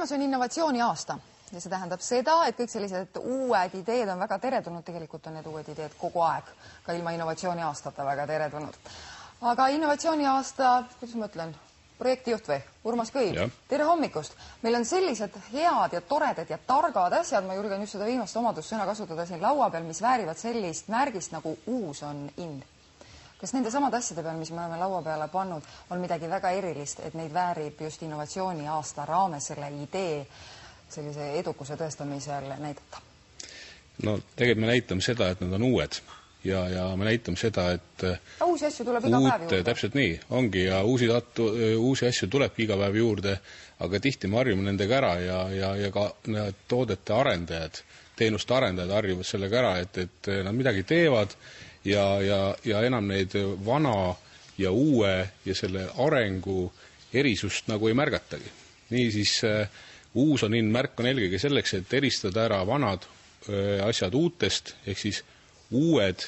Tulemas on innovatsiooni aasta ja see tähendab seda, et kõik sellised uued ideed on väga teretulnud. Tegelikult on need uued ideed kogu aeg, ka ilma innovatsiooni aastata väga teretulnud. Aga innovatsiooni aasta, kuidas ma ütlen, projektijuht või? Urmas Kõiv. Tere hommikust. Meil on sellised head ja toredad ja targad asjad, ma julgen just seda viimast omadussõna kasutada siin laua peal, mis väärivad sellist märgist nagu uus on in. Kas nende samad asjade peal, mis me oleme laua peale pannud, on midagi väga erilist, et neid väärib just innovatsiooni aasta raames selle idee sellise edukuse tõestamisel näidata? No tegelikult me näitame seda, et nad on uued ja me näitame seda, et uusi asju tuleb iga päev juurde. Täpselt nii, ongi ja uusi asju tulebki iga päev juurde, aga tihti me harjume nendega ära ja ka toodete arendajad, teenuste arendajad harjuvad sellega ära, et nad midagi teevad ja enam neid vana ja uue ja selle arengu erisust nagu ei märgatagi. Nii siis uus on märk on eelkõige selleks, et eristada ära vanad asjad uutest, ehk siis uued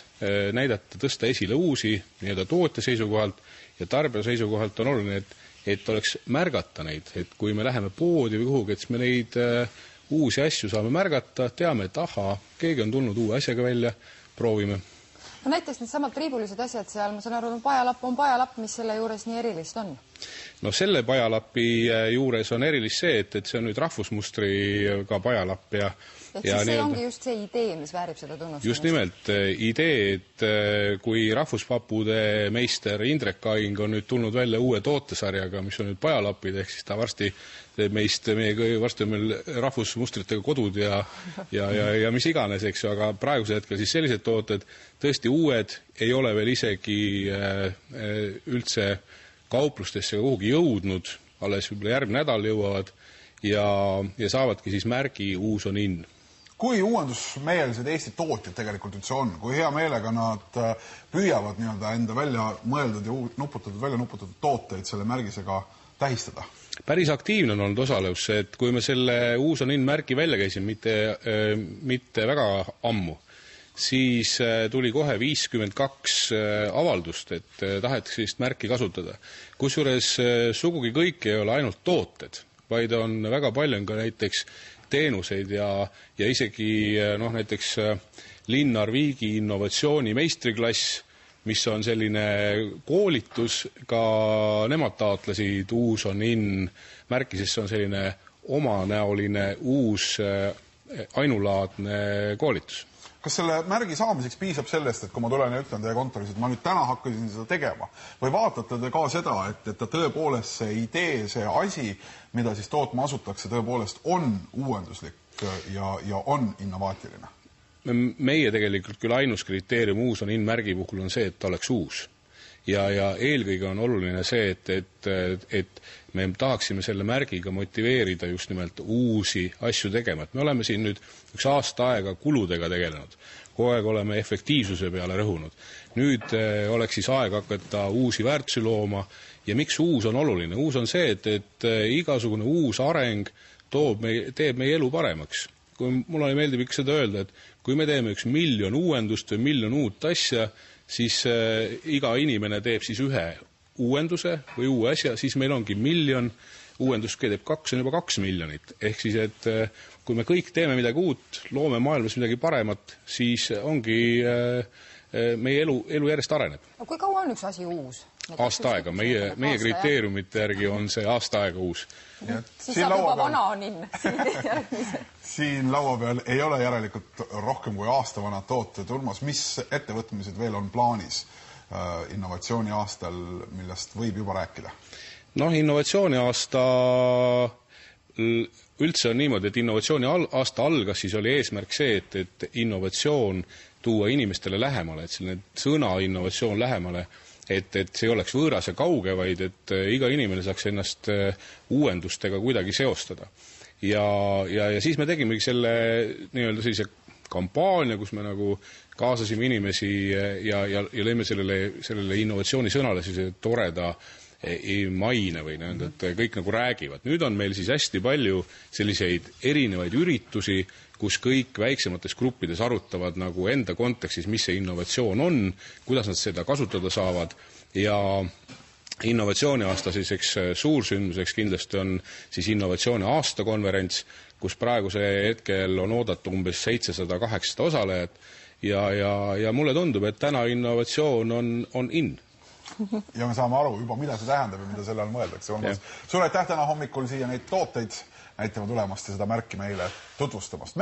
näidata, tõsta esile uusi nii-öelda tootja seisukohalt ja tarbija seisukohalt on oluline, et oleks märgata neid, et kui me läheme poodi või kuhugi, et me neid uusi asju saame märgata, teame, et keegi on tulnud uue asjaga välja, proovime. No näiteks need samad triibulised asjad seal, ma saan aru, on pajalapp, mis selle juures nii erilist on? No selle pajalapi juures on erilist see, et see on nüüd rahvusmustriga pajalapp ja see ongi just see idee, mis väärib seda tunnustamist. Just nimelt idee, et kui rahvuspapude meister Indrek Kaing on nüüd tulnud välja uue tootesarjaga, mis on nüüd pajalapid, ehk siis ta varsti on meil rahvusmustritega kodud ja mis iganes, eks ju, aga praeguse hetkel siis sellised tooted tõesti uued ei ole veel isegi üldse kauplustesse kuhugi jõudnud, alles võib-olla järgmine nädal jõuavad ja saavadki siis märgi uus on in. Kui uuendusmeelsed Eesti tootjad tegelikult üldse on, kui hea meelega nad püüavad enda välja mõeldud ja välja nuputatud tooteid selle märgisega tähistada? Päris aktiivne on olnud osalus, et kui me selle uus on in märgi välja käisin, mitte väga ammu, siis tuli kohe 52 avaldust, et tahetakse sellist märki kasutada. Kusjuures sugugi kõik ei ole ainult tooted, vaid on väga palju ka näiteks teenuseid ja isegi näiteks Linnar Viigi innovatsiooni meistriklass, mis on selline koolitus, ka nemad taotlesid uus on in märki, sest see on selline omanäoline uus ainulaadne koolitus. Kas selle märgi saamiseks piisab sellest, et kui ma tulen ja ütlen teie kontoris, et ma nüüd täna hakkasin seda tegema, või vaatate te ka seda, et ta tõepoolest see idee, see asi, mida siis tootma asutakse, tõepoolest on uuenduslik ja on innovaatiline? Meie tegelikult küll ainus kriteerium uus on in märgi puhul on see, et ta oleks uus. Ja eelkõige on oluline see, et me tahaksime selle märgiga motiveerida just nimelt uusi asju tegema. Et me oleme siin nüüd üks aasta aega kuludega tegelenud. Kogu aeg oleme efektiivsuse peale rõhunud. Nüüd oleks siis aeg hakata uusi väärtusi looma ja miks uus on oluline? Uus on see, et igasugune uus areng teeb meie elu paremaks. Kui mulle meeldib ikka seda öelda, et kui me teeme 1 miljon uuendust või 1 miljon uut asja, siis iga inimene teeb siis ühe uuenduse või uue asja, siis meil ongi 1 miljon, uuendust teeb 2, on juba 2 miljonit. Ehk siis, et kui me kõik teeme midagi uut, loome maailmas midagi paremat, siis ongi meie elu järjest areneb. Kui kaua on üks asi uus? Aasta aega. Meie kriteeriumite järgi on see aasta aega uus. Siis saab juba vana on in. Siin laua peal ei ole järelikult rohkem kui aasta vanad tooted. Urmas, mis ettevõtmised veel on plaanis innovatsiooni aastal, millest võib juba rääkida? Innovatsiooni aasta üldse on niimoodi, et innovatsiooni aasta algas, siis oli eesmärk see, et innovatsioon tuua inimestele lähemale, et selline sõna innovatsioon lähemale, et see oleks võõras ja kauge, vaid et iga inimene saaks ennast uuendustega kuidagi seostada. Ja siis me tegimegi selle nii-öelda sellise kampaania, kus me nagu kaasasime inimesi ja lõime sellele innovatsiooni sõnale sellise toreda maine või et kõik nagu räägivad. Nüüd on meil siis hästi palju selliseid erinevaid üritusi, kus kõik väiksemates gruppides arutavad nagu enda kontekstis, mis see innovatsioon on, kuidas nad seda kasutada saavad ja innovatsiooni aasta selliseks suursündmuseks kindlasti on siis innovatsiooni aastakonverents, kus praeguse hetkel on oodata umbes 700-800 osalejat ja mulle tundub, et täna innovatsioon on in. Ja me saame aru juba, mida see tähendab ja mida selle all mõeldakse. Suur aitäh täna hommikul siia neid tooteid näitama tulemast ja seda märki meile tutvustamast.